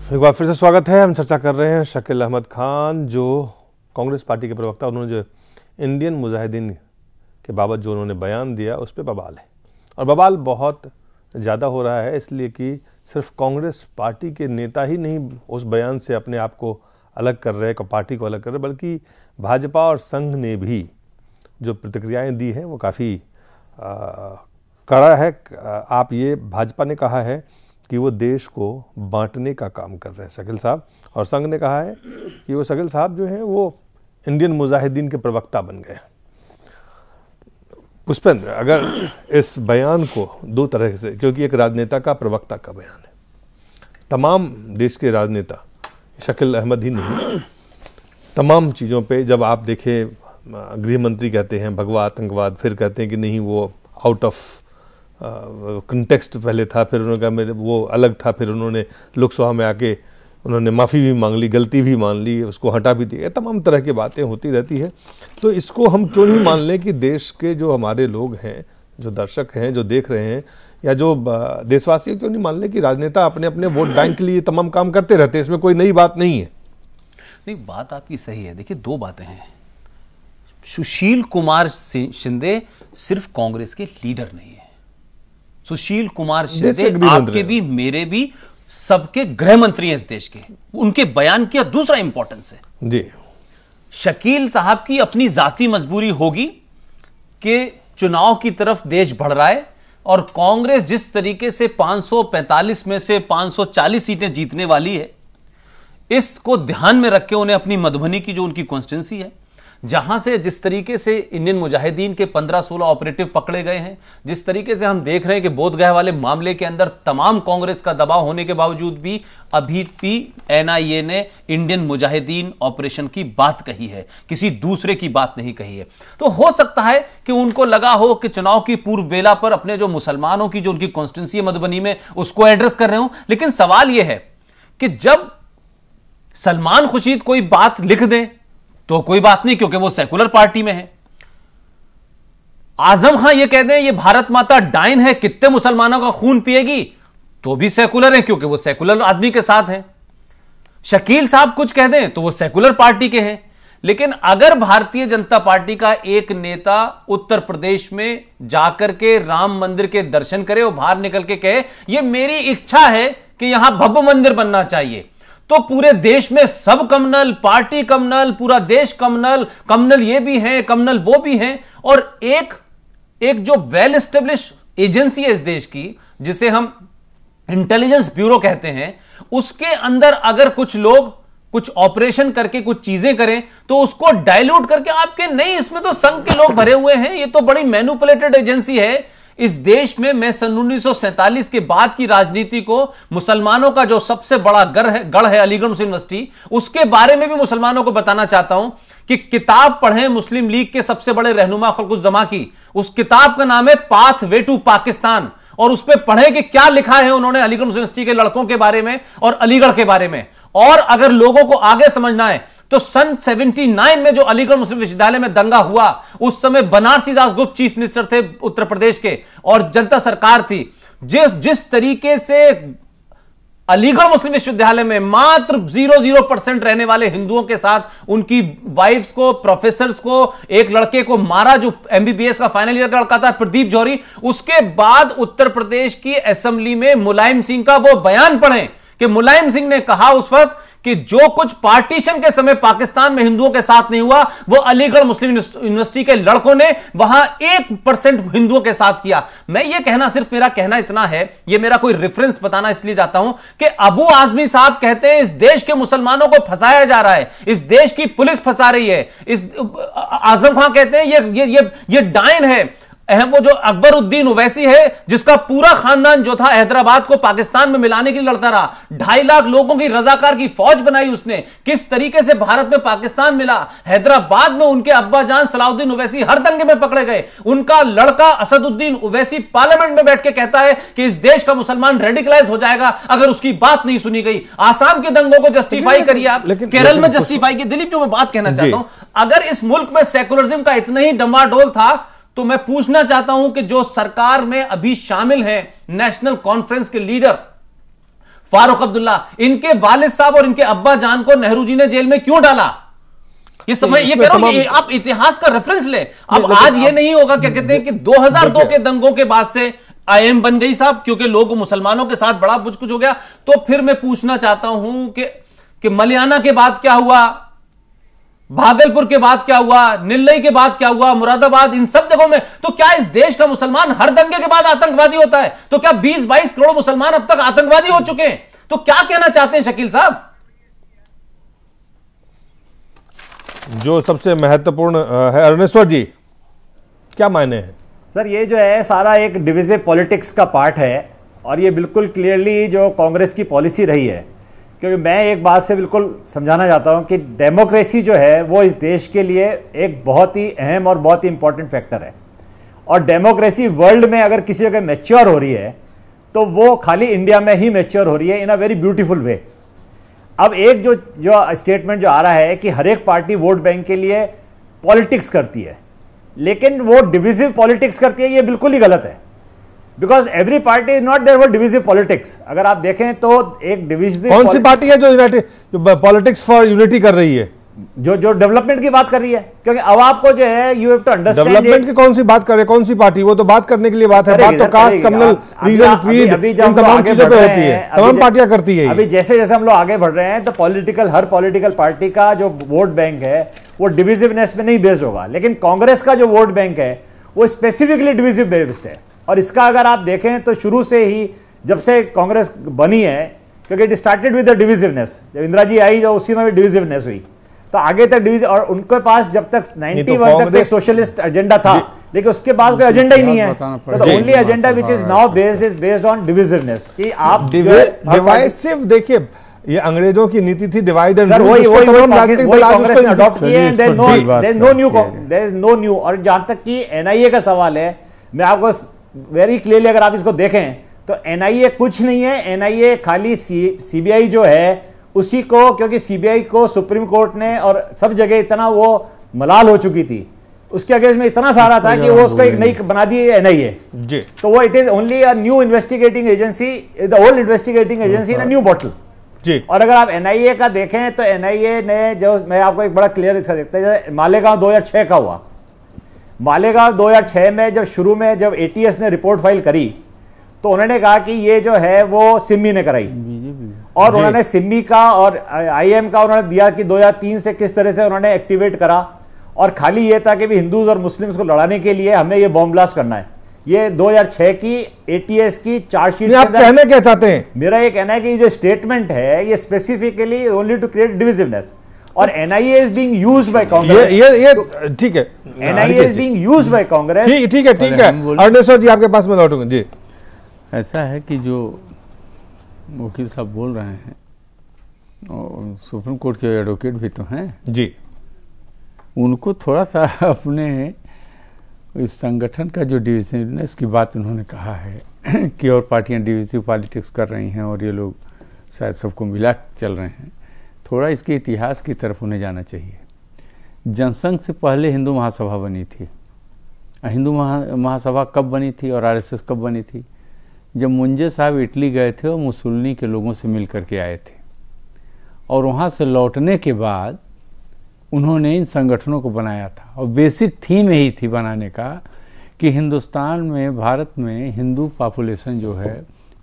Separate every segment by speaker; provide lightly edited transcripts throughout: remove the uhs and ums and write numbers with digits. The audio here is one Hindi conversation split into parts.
Speaker 1: एक बार फिर से स्वागत है। हम चर्चा कर रहे हैं शकील अहमद खान, जो कांग्रेस पार्टी के प्रवक्ता, उन्होंने जो इंडियन मुजाहिदीन के बाबत जो उन्होंने बयान दिया उस पर बवाल है, और बवाल बहुत ज़्यादा हो रहा है, इसलिए कि सिर्फ कांग्रेस पार्टी के नेता ही नहीं उस बयान से अपने आप को अलग कर रहे हैं, पार्टी को अलग कर रहे हैं, बल्कि भाजपा और संघ ने भी जो प्रतिक्रियाएं दी हैं वो काफ़ी कड़ा है। आप ये भाजपा ने कहा है कि वो देश को बांटने का काम कर रहे हैं शकील साहब, और संघ ने कहा है कि वो शकील साहब जो हैं वो इंडियन मुजाहिदीन के प्रवक्ता बन गए। पुष्पेंद्र, अगर इस बयान को दो तरह से, क्योंकि एक राजनेता का प्रवक्ता का बयान है, तमाम देश के राजनेता, शकील अहमद ही नहीं, तमाम चीज़ों पे जब आप देखें, गृह मंत्री कहते हैं भगवा आतंकवाद, फिर कहते हैं कि नहीं वो आउट ऑफ कंटेक्स्ट पहले था, फिर उन्होंने कहा मेरे वो अलग था, फिर उन्होंने लोकसभा में आके उन्होंने माफ़ी भी मांग ली, गलती भी मान ली, उसको हटा भी दिया, तमाम तरह की बातें होती रहती है। तो इसको हम क्यों नहीं मान लें कि देश के जो हमारे लोग हैं, जो दर्शक हैं, जो देख रहे हैं, या जो देशवासी, क्यों नहीं मान लें कि राजनेता अपने अपने वोट बैंक के लिए तमाम काम करते रहते हैं, इसमें कोई नई बात नहीं है।
Speaker 2: नहीं, बात आपकी सही है। देखिए, दो बातें हैं। सुशील कुमार शिंदे सिर्फ कांग्रेस के लीडर नहीं है। सुशील कुमार शिंदे आपके भी, मेरे भी, सबके गृह मंत्री हैं इस देश के। उनके बयान की दूसरा इंपॉर्टेंस है
Speaker 1: जी।
Speaker 2: शकील साहब की अपनी जाती मजबूरी होगी कि चुनाव की तरफ देश बढ़ रहा है, और कांग्रेस जिस तरीके से 545 में से 540 सीटें जीतने वाली है, इसको ध्यान में रख के उन्हें अपनी मधुबनी की जो उनकी कॉन्स्टिट्यूंसी है, जहां से जिस तरीके से इंडियन मुजाहिदीन के 15-16 ऑपरेटिव पकड़े गए हैं, जिस तरीके से हम देख रहे हैं कि बोधगया वाले मामले के अंदर तमाम कांग्रेस का दबाव होने के बावजूद भी अभी भी एनआईए ने इंडियन मुजाहिदीन ऑपरेशन की बात कही है, किसी दूसरे की बात नहीं कही है। तो हो सकता है कि उनको लगा हो कि चुनाव की पूर्व बेला पर अपने जो मुसलमानों की जो उनकी कॉन्स्टिट्यूंसी है मधुबनी में, उसको एड्रेस कर रहे हो। लेकिन सवाल यह है कि जब सलमान खुर्शीद कोई बात लिख दें तो कोई बात नहीं, क्योंकि वो सेकुलर पार्टी में है। आजम खान ये कह दें ये भारत माता डाइन है, कितने मुसलमानों का खून पिएगी, तो भी सेकुलर है, क्योंकि वो सेकुलर आदमी के साथ हैं। शकील साहब कुछ कह दें तो वो सेकुलर पार्टी के हैं। लेकिन अगर भारतीय जनता पार्टी का एक नेता उत्तर प्रदेश में जाकर के राम मंदिर के दर्शन करे और बाहर निकल के कहे ये मेरी इच्छा है कि यहां भव्य मंदिर बनना चाहिए, तो पूरे देश में सब कम्युनल, पार्टी कम्युनल, पूरा देश कम्युनल, कम्युनल ये भी हैं, कम्युनल वो भी हैं, और एक जो वेल एस्टेब्लिश एजेंसी है इस देश की, जिसे हम इंटेलिजेंस ब्यूरो कहते हैं, उसके अंदर अगर कुछ लोग कुछ ऑपरेशन करके कुछ चीजें करें तो उसको डाइल्यूट करके आपके नहीं, इसमें तो संघ के लोग भरे हुए हैं, ये तो बड़ी मैनिपुलेटेड एजेंसी है। इस देश में मैं सन 1947 के बाद की राजनीति को, मुसलमानों का जो सबसे बड़ा गढ़ है अलीगढ़ मुस्लिम यूनिवर्सिटी, उसके बारे में भी मुसलमानों को बताना चाहता हूं कि किताब पढ़ें मुस्लिम लीग के सबसे बड़े रहनुमा खलकुज्जमा की। उस किताब का नाम है पाथ वे टू पाकिस्तान, और उस पर पढ़ें कि क्या लिखा है उन्होंने अलीगढ़ मुस्लिम यूनिवर्सिटी के लड़कों के बारे में और अलीगढ़ के बारे में। और अगर लोगों को आगे समझना है तो सन 79 में जो अलीगढ़ मुस्लिम विश्वविद्यालय में दंगा हुआ, उस समय बनारसी दास गुप्ता चीफ मिनिस्टर थे उत्तर प्रदेश के, और जनता सरकार थी। जिस तरीके से अलीगढ़ मुस्लिम विश्वविद्यालय में मात्र 0% रहने वाले हिंदुओं के साथ उनकी वाइफ्स को, प्रोफेसर्स को, एक लड़के को मारा जो एमबीबीएस का फाइनल ईयर का लड़का था, प्रदीप जौहरी। उसके बाद उत्तर प्रदेश की असेंबली में मुलायम सिंह का वो बयान पढ़ें कि मुलायम सिंह ने कहा उस वक्त कि जो कुछ पार्टीशन के समय पाकिस्तान में हिंदुओं के साथ नहीं हुआ, वो अलीगढ़ मुस्लिम यूनिवर्सिटी के लड़कों ने वहां 1% हिंदुओं के साथ किया। मैं ये कहना, सिर्फ मेरा कहना इतना है, ये मेरा कोई रेफरेंस बताना इसलिए जाता हूं कि अबू आजमी साहब कहते हैं इस देश के मुसलमानों को फंसाया जा रहा है, इस देश की पुलिस फंसा रही है। आजम खान कहते हैं ये डाइन है। वो जो अकबरुद्दीन ओवैसी है, जिसका पूरा खानदान जो था हैदराबाद को पाकिस्तान में मिलाने के लिए लड़ता रहा, 2.5 लाख लोगों की रजाकार की फौज बनाई उसने, किस तरीके से भारत में पाकिस्तान मिला। हैदराबाद में उनके अब्बा जान सलाउद्दीन ओवैसी हर दंगे में पकड़े गए। उनका लड़का असदुद्दीन ओवैसी पार्लियामेंट में बैठ के कहता है कि इस देश का मुसलमान रेडिकलाइज हो जाएगा अगर उसकी बात नहीं सुनी गई। आसाम के दंगों को जस्टिफाई करिए आप, केरल में जस्टिफाई की। दिलीप, जो मैं बात कहना चाहता हूं, अगर इस मुल्क में सेकुलरिज्म का इतना ही डमाडोल था तो मैं पूछना चाहता हूं कि जो सरकार में अभी शामिल हैं नेशनल कॉन्फ्रेंस के लीडर फारूक अब्दुल्ला, इनके वालिद साहब और इनके अब्बा जान को नेहरू जी ने जेल में क्यों डाला? ये समय ये कह रहा हूं, आप इतिहास का रेफरेंस ले। अब आज ये नहीं होगा, क्या कहते हैं कि 2002 के दंगों के बाद से आईएम बन गई साहब, क्योंकि लोग मुसलमानों के साथ बड़ा कुछ हो गया। तो फिर मैं पूछना चाहता हूं कि मलियाना के बाद क्या हुआ, भागलपुर के बाद क्या हुआ, निल्लई के बाद क्या हुआ, मुरादाबाद, इन सब जगहों में तो क्या इस देश का मुसलमान हर दंगे के बाद आतंकवादी होता है? तो क्या 20-22 करोड़ मुसलमान अब तक आतंकवादी हो चुके हैं? तो क्या कहना चाहते हैं शकील साहब?
Speaker 1: जो सबसे महत्वपूर्ण है अरुणेश्वर जी, क्या मायने हैं?
Speaker 3: सर, ये जो है सारा एक डिविजिव पॉलिटिक्स का पार्ट है और ये बिल्कुल क्लियरली जो कांग्रेस की पॉलिसी रही है। क्योंकि मैं एक बात से बिल्कुल समझाना चाहता हूं कि डेमोक्रेसी जो है वो इस देश के लिए एक बहुत ही अहम और बहुत ही इंपॉर्टेंट फैक्टर है। और डेमोक्रेसी वर्ल्ड में अगर किसी जगह मैच्योर हो रही है तो वो खाली इंडिया में ही मैच्योर हो रही है इन अ वेरी ब्यूटीफुल वे। अब एक जो स्टेटमेंट जो आ रहा है कि हर एक पार्टी वोट बैंक के लिए पॉलिटिक्स करती है, लेकिन वो डिविजिव पॉलिटिक्स करती है, ये बिल्कुल ही गलत है। Because every party is not there for divisive politics. अगर आप देखें तो एक डिविजिव
Speaker 1: कौन सी पार्टी है जो पॉलिटिक्स फॉर यूनिटी कर रही है,
Speaker 3: जो डेवलपमेंट की बात कर रही है? क्योंकि अब आपको जो है you have to understand
Speaker 1: development की कौन सी बात कर रहे हैं, कौन सी पार्टी? वो तो बात करने के लिए बात है, बात तो कास्ट, कम्युनल, रीजन, क्रीड, इन तमाम चीजों पे होती है, तमाम पार्टियां करती है।
Speaker 3: अभी जैसे जैसे हम लोग आगे बढ़ रहे हैं तो हर पॉलिटिकल पार्टी का जो वोट बैंक है वो डिविजिवनेस में नहीं बेस्ड होगा, लेकिन कांग्रेस का जो वोट बैंक है वो स्पेसिफिकली डिविजिव बेस्ड है। और इसका अगर आप देखें तो शुरू से ही जब से कांग्रेस बनी है, क्योंकि इट स्टार्टेड विद द डिविजिवनेस, जब इंदिरा जी आई जो उसी में भी डिविजिवनेस हुई, तो आगे तक डिवीजन। और उनके पास जब तक 91 तक एक सोशलिस्ट एजेंडा था, लेकिन उसके बाद कोई एजेंडा ही नहीं है। तो only agenda which is now based on divisiveness कि आप
Speaker 1: डिवाइसिव। देखिए, ये अंग्रेजों की नीति थी, डिवाइड एंड रूल,
Speaker 3: कांग्रेस ने अडॉप्ट किए and there is no new. और जहां तक कि एनआईए का सवाल है, मैं आपको वेरी क्लियरली अगर आप इसको देखें तो एनआईए कुछ नहीं है। एनआईए खाली सीबीआई जो है उसी को, क्योंकि सीबीआई को सुप्रीम कोर्ट ने और सब जगह इतना वो मलाल हो चुकी थी, उसके अगेंस्ट में इतना सारा था कि वो उसको एक नई बना दी एनआईए जी। तो वो it is only a new investigating agency, the old investigating agency in a new bottle जी। और अगर आप एनआईए का देखें तो एनआईए ने जो, मैं आपको एक बड़ा क्लियर इसका देखता है, मालेगांव 2006 का हुआ। मालेगांव 2006 में जब शुरू में जब एटीएस ने रिपोर्ट फाइल करी तो उन्होंने कहा कि ये जो है वो सिम्मी ने कराई, और उन्होंने सिम्मी का और आईएम का उन्होंने दिया कि 2003 से किस तरह से उन्होंने एक्टिवेट करा, और खाली ये था कि भी हिंदूज और मुस्लिम्स को लड़ाने के लिए हमें ये बॉम्ब ब्लास्ट करना है। ये 2006 की एटीएस की चार्जशीट।
Speaker 1: आप कहना क्या चाहते हैं?
Speaker 3: मेरा ये कहना है कि जो स्टेटमेंट है ये स्पेसिफिकली ओनली टू क्रिएट डिविजिवनेस, और NIA is being used by Congress.
Speaker 1: ये ठीक है,
Speaker 3: NIA is being used by Congress.
Speaker 1: ठीक है। अरुणेश्वर जी आपके पास में लौटूंगा जी।
Speaker 4: ऐसा है कि जो वकील साहब बोल रहे हैं और सुप्रीम कोर्ट के एडवोकेट भी तो हैं
Speaker 1: जी,
Speaker 4: उनको थोड़ा सा अपने इस संगठन का जो डिविजननेस की बात उन्होंने कहा है कि और पार्टियां डिविजिव पॉलिटिक्स कर रही हैं और ये लोग शायद सबको मिला चल रहे हैं, थोड़ा इसके इतिहास की तरफ उन्हें जाना चाहिए। जनसंघ से पहले हिंदू महासभा बनी थी। हिंदू महासभा कब बनी थी और आरएसएस कब बनी थी? जब मुंजे साहब इटली गए थे और मुसोलिनी के लोगों से मिल करके आए थे, और वहाँ से लौटने के बाद उन्होंने इन संगठनों को बनाया था। और बेसिक थीम यही थी बनाने का कि हिंदुस्तान में, भारत में हिंदू पॉपुलेशन जो है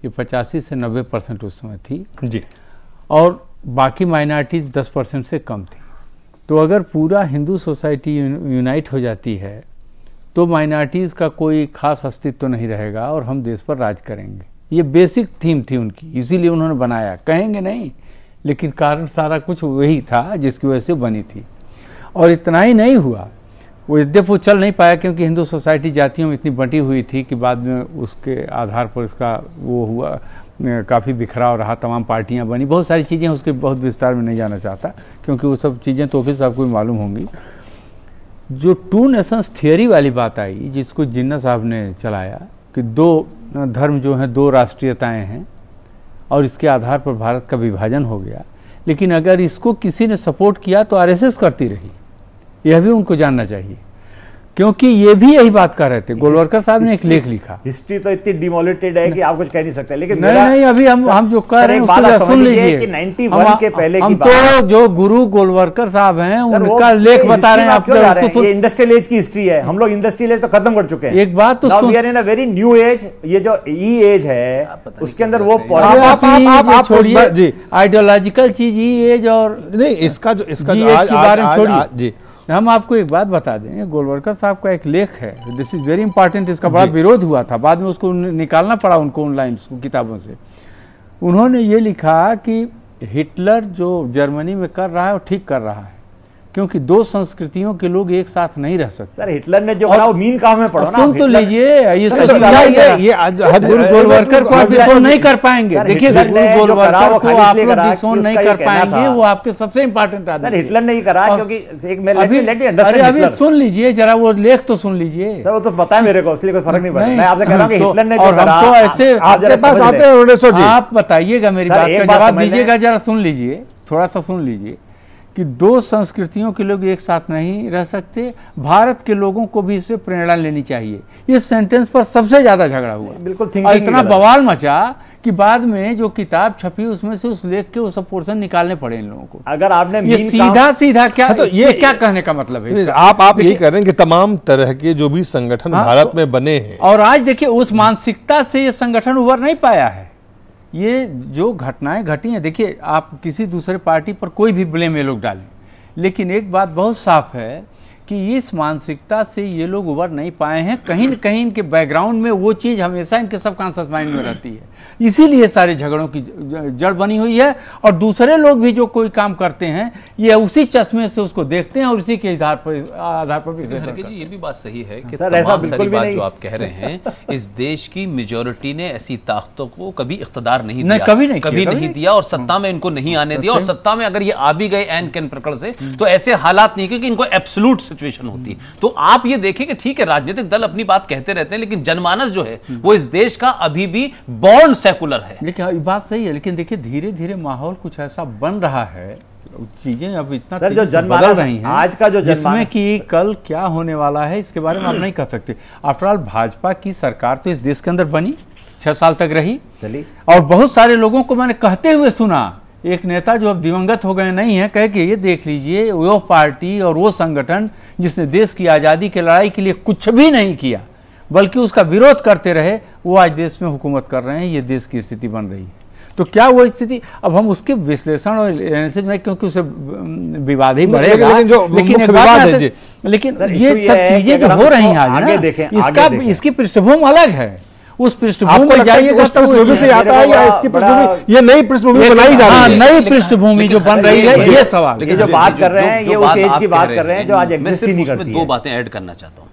Speaker 4: ये 85 से 90% उस समय थी
Speaker 1: जी,
Speaker 4: और बाकी माइनॉरिटीज़ 10% से कम थी। तो अगर पूरा हिंदू सोसाइटी यूनाइट हो जाती है तो माइनॉरिटीज़ का कोई खास अस्तित्व नहीं रहेगा और हम देश पर राज करेंगे। ये बेसिक थीम थी उनकी, इसीलिए उन्होंने बनाया, कहेंगे नहीं, लेकिन कारण सारा कुछ वही था जिसकी वजह से बनी थी। और इतना ही नहीं हुआ, वो यद्यप वो चल नहीं पाया क्योंकि हिंदू सोसाइटी जातियों में इतनी बंटी हुई थी कि बाद में उसके आधार पर इसका वो हुआ, काफ़ी बिखराव रहा, तमाम पार्टियां बनी, बहुत सारी चीज़ें, उसके बहुत विस्तार में नहीं जाना चाहता क्योंकि वो सब चीज़ें तो फिर सबको मालूम होंगी। जो टू नेशंस थियरी वाली बात आई जिसको जिन्ना साहब ने चलाया कि दो धर्म जो हैं, दो राष्ट्रीयताएं हैं और इसके आधार पर भारत का विभाजन हो गया, लेकिन अगर इसको किसी ने सपोर्ट किया तो आरएसएस करती रही, यह भी उनको जानना चाहिए। क्योंकि ये भी यही बात कर रहे थे। गोलवलकर साहब ने एक लेख लिखा।
Speaker 3: हिस्ट्री तो इतनी डिमोलेटेड है कि आप कुछ कह नहीं सकते, लेकिन
Speaker 4: नहीं, अभी हम जो कह रहे हैं उसको सुन लीजिए कि
Speaker 3: 91 के पहले की
Speaker 4: बात, तो जो गुरु गोलवलकर साहब हैं उनका लेख बता रहे हैं आप।
Speaker 3: ये इंडस्ट्रियल एज की हिस्ट्री है, हम लोग इंडस्ट्रियल एज तो खत्म कर चुके हैं।
Speaker 4: एक बात तो
Speaker 3: we are in a very new age. ये जो ई एज है उसके अंदर वो
Speaker 4: आप छोड़िए आइडियोलॉजिकल चीज ई एज और
Speaker 1: नहीं, इसका जो
Speaker 4: के बारे में छोड़िए। हम आपको एक बात बता दें, गोलवलकर साहब का एक लेख है, दिस इज वेरी इंपॉर्टेंट। इसका बड़ा विरोध हुआ था, बाद में उसको निकालना पड़ा उनको ऑनलाइन किताबों से। उन्होंने ये लिखा कि हिटलर जो जर्मनी में कर रहा है वो ठीक कर रहा है, क्योंकि दो संस्कृतियों के लोग एक साथ नहीं रह सकते।
Speaker 3: सर हिटलर ने जो कहा वो मीन काम में पढ़ो ना।
Speaker 4: सुन तो लीजिए, गोलवलकर को आप डिसोन नहीं कर पाएंगे। देखिए गोलवलकर को आप लोग डिसोन नहीं कर पाएंगे, वो आपके सबसे इंपॉर्टेंट आदमी।
Speaker 3: सर हिटलर ने ही करा, क्योंकि
Speaker 4: अभी सुन लीजिए जरा, वो लेख तो सुन लीजिए।
Speaker 3: सर वो तो पता है मेरे को, इसलिए कोई फर्क नहीं पड़ता। मैं आपसे कह रहा हूँ कि हिटलर ने जो करा,
Speaker 4: ऐसे आपके पास आते हैं, आप बताइएगा, मेरी बात का जवाब दीजिएगा, जरा सुन लीजिए, थोड़ा सा सुन लीजिए कि दो संस्कृतियों के लोग एक साथ नहीं रह सकते। भारत के लोगों को भी इससे प्रेरणा लेनी चाहिए। इस सेंटेंस पर सबसे ज्यादा झगड़ा हुआ,
Speaker 3: बिल्कुल
Speaker 4: और इतना बवाल मचा कि बाद में जो किताब छपी उसमें से उस लेख के वो सब पोर्शन निकालने पड़े इन लोगों को।
Speaker 3: अगर आपने
Speaker 4: ये सीधा क्या, तो ये क्या कहने का मतलब है?
Speaker 1: आप यही कह रहे हैं कि तमाम तरह के जो भी संगठन भारत में बने हैं,
Speaker 4: और आज देखिए उस मानसिकता से ये संगठन उभर नहीं पाया है। ये जो घटनाएं घटी हैं, देखिए आप किसी दूसरे पार्टी पर कोई भी ब्लेम ये लोग डालें, लेकिन एक बात बहुत साफ है कि इस मानसिकता से ये लोग उभर नहीं पाए हैं। कहीं न कहीं इनके बैकग्राउंड में वो चीज़ हमेशा इनके सबकॉन्शियस माइंड में रहती है, इसीलिए सारे झगड़ों की जड़ बनी हुई है। और दूसरे लोग भी जो कोई काम करते हैं ये उसी चश्मे से उसको देखते हैं और उसी के आधार पर
Speaker 2: जी ये भी बात सही है कि सर ऐसा बिल्कुल भी नहीं जो आप कह रहे हैं, इस देश की मेजॉरिटी ने ऐसी ताकतों को कभी इख्तियार नहीं दिया, कभी नहीं दिया, और सत्ता में इनको नहीं आने दिया। और सत्ता में अगर ये आ भी गए एन कैन प्रकरण से, तो ऐसे हालात नहीं कि इनको एब्सोल्यूट सिचुएशन होती। तो आप ये देखिए कि ठीक है राजनीतिक दल अपनी बात कहते रहते हैं, लेकिन जनमानस जो है वो इस देश का अभी भी बॉर्न सेकुलर है।
Speaker 4: देखिए बात सही है, लेकिन देखिए धीरे धीरे माहौल कुछ ऐसा बन रहा है, चीजें अब इतना
Speaker 3: सर जो बदल रही हैं आज का जो
Speaker 4: जिसमें कि कल क्या होने वाला है इसके बारे में आप नहीं कह सकते। आफ्टरऑल भाजपा की सरकार तो इस देश के अंदर बनी, 6 साल तक रही, चली, और बहुत सारे लोगों को मैंने कहते हुए सुना, एक नेता जो अब दिवंगत हो गए नहीं है, कह के ये देख लीजिए वो पार्टी और वो संगठन जिसने देश की आज़ादी की लड़ाई के लिए कुछ भी नहीं किया बल्कि उसका विरोध करते रहे, वो आज देश में हुकूमत कर रहे हैं। ये देश की स्थिति बन रही है। तो क्या वो स्थिति, अब हम उसके विश्लेषण और एनालिसिस में, क्योंकि उसे विवाद ही बढ़ेगा, लेकिन ये सब चीजें जो हो रही हैं आज, इसकी पृष्ठभूमि अलग है। उस पृष्ठभूमि में जाइएगा तो
Speaker 1: पृष्ठभूमि से आता है या इसकी पृष्ठभूमि, ये नई पृष्ठभूमि बनाई जा रही है,
Speaker 4: नई पृष्ठभूमि जो बन रही है, ये सवाल।
Speaker 3: ये जो बात कर रहे हैं ये उस एज की बात कर रहे हैं जो आज एग्जिस्ट ही नहीं करती है।
Speaker 2: 2 बातें ऐड करना चाहता हूं।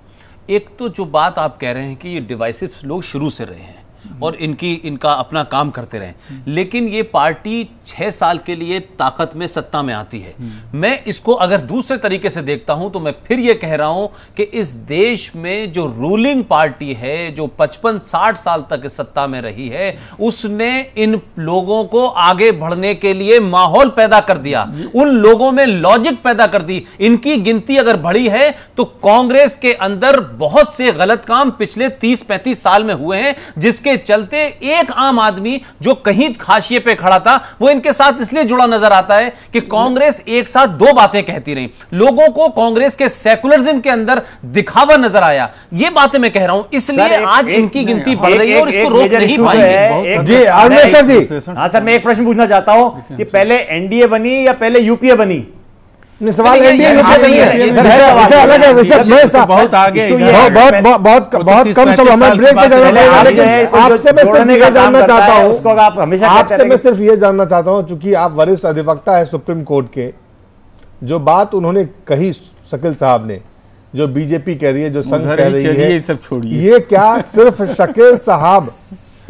Speaker 2: एक तो जो बात आप कह रहे हैं कि ये डिवाइसिव लोग शुरू से रहे हैं और इनका अपना काम करते रहे, लेकिन ये पार्टी 6 साल के लिए ताकत में सत्ता में आती है। मैं इसको अगर दूसरे तरीके से देखता हूं तो मैं फिर ये कह रहा हूं कि इस देश में जो रूलिंग पार्टी है, जो 55-60 साल तक इस सत्ता में रही है, उसने इन लोगों को आगे बढ़ने के लिए माहौल पैदा कर दिया, उन लोगों में लॉजिक पैदा कर दी। इनकी गिनती अगर बढ़ी है तो कांग्रेस के अंदर बहुत से गलत काम पिछले 30-35 साल में हुए हैं, जिसके चलते एक आम आदमी जो कहीं हाशिए पे खड़ा था वो इनके साथ इसलिए जुड़ा नजर आता है कि कांग्रेस एक साथ 2 बातें कहती रही, लोगों को कांग्रेस के सेकुलरिज्म के अंदर दिखावा नजर आया। ये बातें मैं कह रहा हूं, इसलिए आज इनकी गिनती बढ़ रही है और इसको रोक नहीं पाएंगे।
Speaker 3: जी सर जी, हाँ सर, मैं एक प्रश्न पूछना चाहता हूं कि पहले एनडीए बनी या पहले यूपीए बनी?
Speaker 1: सवाल एनडीए नहीं है, अलग है, बहुत आगे, बहुत कम समय हमें ब्रेक पे जाना है। लेकिन आपसे मैं सिर्फ ये जानना चाहता हूँ, आपसे मैं सिर्फ ये जानना चाहता हूँ, चूंकि आप वरिष्ठ अधिवक्ता है सुप्रीम कोर्ट के, जो बात उन्होंने कही शकील साहब ने, जो बीजेपी कह रही है, जो संघ कह रही है, ये क्या सिर्फ शकील साहब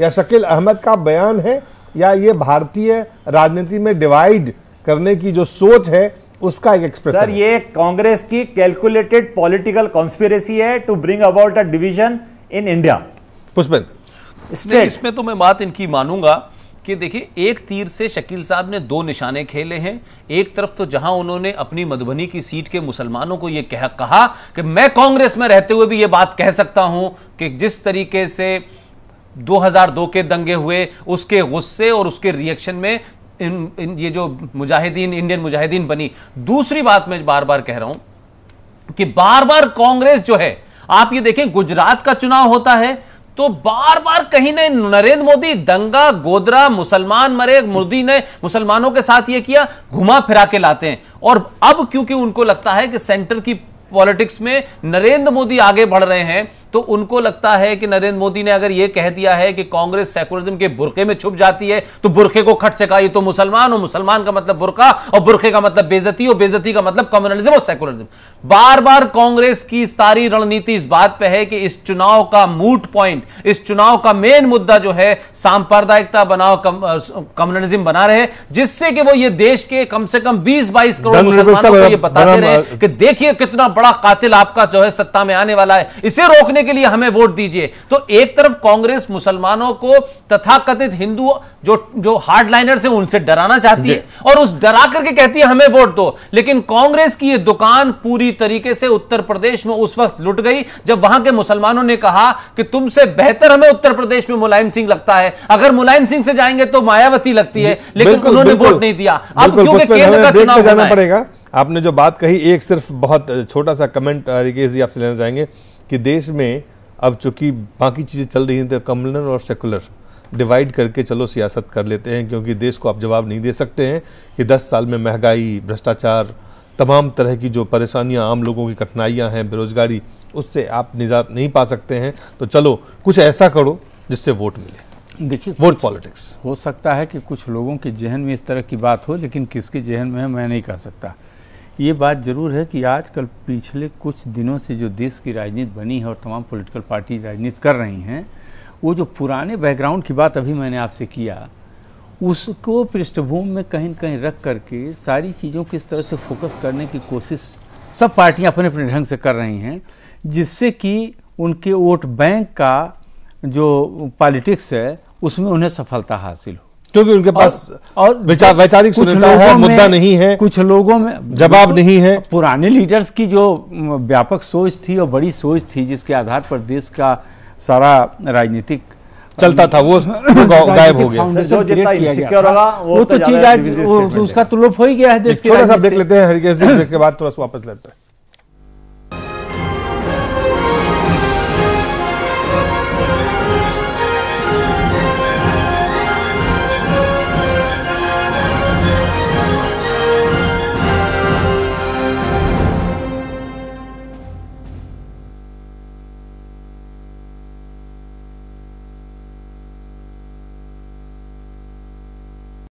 Speaker 1: या शकील अहमद का बयान है या ये भारतीय राजनीति में डिवाइड करने की जो सोच है उसका एक एक्सप्रेशन?
Speaker 3: सर ये कांग्रेस की कैलकुलेटेड पॉलिटिकल कॉन्स्पिरेसी है to bring about a division in India.
Speaker 1: Pushpan,
Speaker 2: इसमें तो मैं बात इनकी मानूंगा कि देखिए, एक तीर से शकील साहब ने दो निशाने खेले हैं। एक तरफ तो जहां उन्होंने अपनी मधुबनी की सीट के मुसलमानों को यह कहा कि मैं कांग्रेस में रहते हुए भी यह बात कह सकता हूं कि जिस तरीके से 2002 के दंगे हुए, उसके गुस्से और उसके रिएक्शन में ये जो मुजाहिदीन, इंडियन मुजाहिदीन बनी। दूसरी बात मैं बार बार कह रहा हूं कि बार बार कांग्रेस जो है, आप ये देखें गुजरात का चुनाव होता है तो बार बार कहीं ने नरेंद्र मोदी दंगा, गोदरा, मुसलमान मरे, मोदी ने मुसलमानों के साथ ये किया, घुमा फिरा के लाते हैं। और अब क्योंकि उनको लगता है कि सेंटर की पॉलिटिक्स में नरेंद्र मोदी आगे बढ़ रहे हैं, तो उनको लगता है कि नरेंद्र मोदी ने अगर यह कह दिया है कि कांग्रेस सेकुलरिज्म के बुरके में छुप जाती है, तो बुरके को खट से कहा ये तो मुसलमान, और मुसलमान का मतलब बुरका, और बुरके का मतलब बेइज्जती, और बेइज्जती का मतलब कम्युनलिज्म और सेकुलरिज्म। बार बार कांग्रेस की सारी रणनीति इस बात पे है कि इस चुनाव का मूट पॉइंट, इस चुनाव का मेन मुद्दा जो है सांप्रदायिकता बनाओ, कम्युनलिज्म बना रहे, जिससे कि वो ये देश के कम से कम 20-22 करोड़ मुसलमानों को ये बताते रहे कि देखिए कितना बड़ा कातिल आपका जो है सत्ता में आने वाला है, इसे रोकने के लिए हमें वोट दीजिए। तो एक तरफ कांग्रेस मुसलमानों को तथाकथित हिंदू जो हार्डलाइनर्स हैं उनसे डराना चाहती है, और उस डरा करके कहती है हमें वोट दो। लेकिन कांग्रेस की यह दुकान पूरी तरीके से उत्तर प्रदेश में उस वक्त लुट गई जब वहां के मुसलमानों ने कहा कि तुमसे बेहतर हमें उत्तर प्रदेश में मुलायम सिंह लगता है, अगर मुलायम सिंह से जाएंगे तो मायावती लगती है, लेकिन उन्होंने वोट नहीं दिया। अब क्योंकि केंद्र का चुनाव
Speaker 1: जाना पड़ेगा। आपने जो बात कही, एक सिर्फ बहुत छोटा सा कमेंट रिकेश जी आपसे लेना चाहेंगे कि देश में अब चूंकि बाकी चीजें चल रही हैं तो कम्युनल और सेकुलर डिवाइड करके चलो सियासत कर लेते हैं, क्योंकि देश को आप जवाब नहीं दे सकते हैं कि 10 साल में महंगाई, भ्रष्टाचार, तमाम तरह की जो परेशानियां, आम लोगों की कठिनाइयां हैं, बेरोजगारी, उससे आप निजात नहीं पा सकते हैं। तो चलो कुछ ऐसा करो जिससे वोट मिले।
Speaker 4: देखिए,
Speaker 1: वोट पॉलिटिक्स
Speaker 4: हो सकता है कि कुछ लोगों के जहन में इस तरह की बात हो, लेकिन किसके जहन में है मैं नहीं कह सकता। ये बात जरूर है कि आजकल पिछले कुछ दिनों से जो देश की राजनीति बनी है और तमाम पॉलिटिकल पार्टी राजनीति कर रही हैं, वो जो पुराने बैकग्राउंड की बात अभी मैंने आपसे किया, उसको पृष्ठभूमि में कहीं न कहीं रख करके सारी चीज़ों की इस तरह से फोकस करने की कोशिश सब पार्टियां अपने अपने ढंग से कर रही हैं, जिससे कि उनके वोट बैंक का जो पॉलिटिक्स है उसमें उन्हें सफलता हासिल हो,
Speaker 1: क्योंकि उनके पास और वैचारिक सुनेता है, मुद्दा नहीं है,
Speaker 4: कुछ लोगों में
Speaker 1: जवाब नहीं है।
Speaker 4: पुराने लीडर्स की जो व्यापक सोच थी और बड़ी सोच थी, जिसके आधार पर देश का सारा राजनीतिक
Speaker 1: चलता था, वो गायब हो गया।
Speaker 3: जो जितना इनसिक्योर होगा
Speaker 4: वो तो चीज आज उसका तो लोप हो ही गया है देश के।
Speaker 1: छोटा सा ब्रेक लेते हैं हरिकेश जी, ब्रेक के बाद थोड़ा सा वापस लेते हैं।